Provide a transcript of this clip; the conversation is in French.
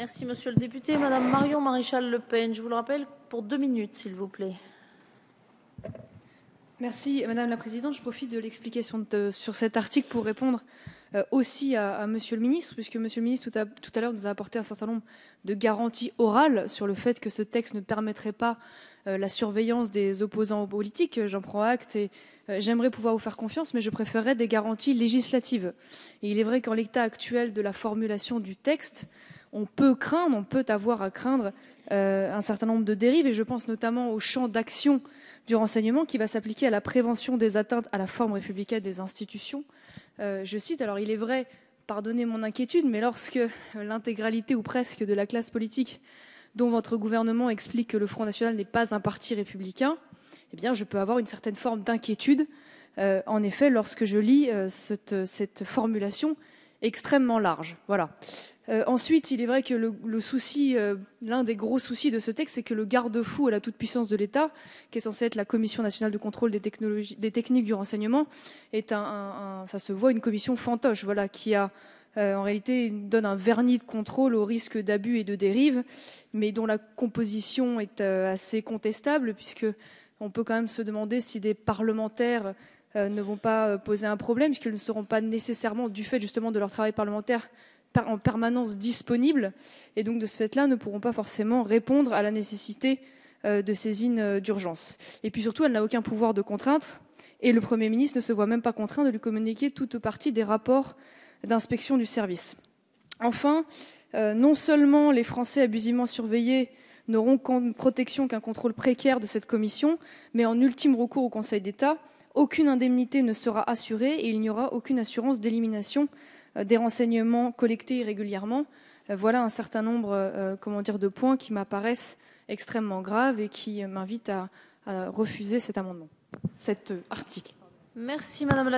Merci, monsieur le député. Madame Marion Maréchal-Le Pen, je vous le rappelle, pour 2 minutes, s'il vous plaît. Merci, Madame la Présidente. Je profite de l'explication sur cet article pour répondre aussi à Monsieur le Ministre, puisque Monsieur le Ministre, tout à l'heure, nous a apporté un certain nombre de garanties orales sur le fait que ce texte ne permettrait pas la surveillance des opposants politiques. J'en prends acte et j'aimerais pouvoir vous faire confiance, mais je préférerais des garanties législatives. Et il est vrai qu'en l'état actuel de la formulation du texte, on peut avoir à craindre un certain nombre de dérives, et je pense notamment au champ d'action du renseignement qui va s'appliquer à la prévention des atteintes à la forme républicaine des institutions. Je cite, alors il est vrai, pardonnez mon inquiétude, mais lorsque l'intégralité ou presque de la classe politique dont votre gouvernement explique que le Front National n'est pas un parti républicain, eh bien je peux avoir une certaine forme d'inquiétude, en effet, lorsque je lis cette formulation extrêmement large. Voilà. Ensuite, il est vrai que l'un des gros soucis de ce texte, c'est que le garde-fou à la toute-puissance de l'État, qui est censé être la Commission nationale de contrôle des techniques du renseignement, ça se voit, une commission fantoche, voilà, qui a en réalité donne un vernis de contrôle au risque d'abus et de dérive, mais dont la composition est assez contestable, puisque on peut quand même se demander si des parlementaires ne vont pas poser un problème, puisqu'ils ne seront pas nécessairement, du fait justement de leur travail parlementaire, en permanence disponibles, et donc de ce fait-là ne pourront pas forcément répondre à la nécessité de saisine d'urgence. Et puis surtout, elle n'a aucun pouvoir de contrainte, et le Premier ministre ne se voit même pas contraint de lui communiquer toute partie des rapports d'inspection du service. Enfin, non seulement les Français abusivement surveillés n'auront qu'une protection qu'un contrôle précaire de cette commission, mais en ultime recours au Conseil d'État, aucune indemnité ne sera assurée et il n'y aura aucune assurance d'élimination des renseignements collectés irrégulièrement. Voilà un certain nombre de points qui m'apparaissent extrêmement graves et qui m'invitent à refuser cet amendement, cet article. Merci, madame la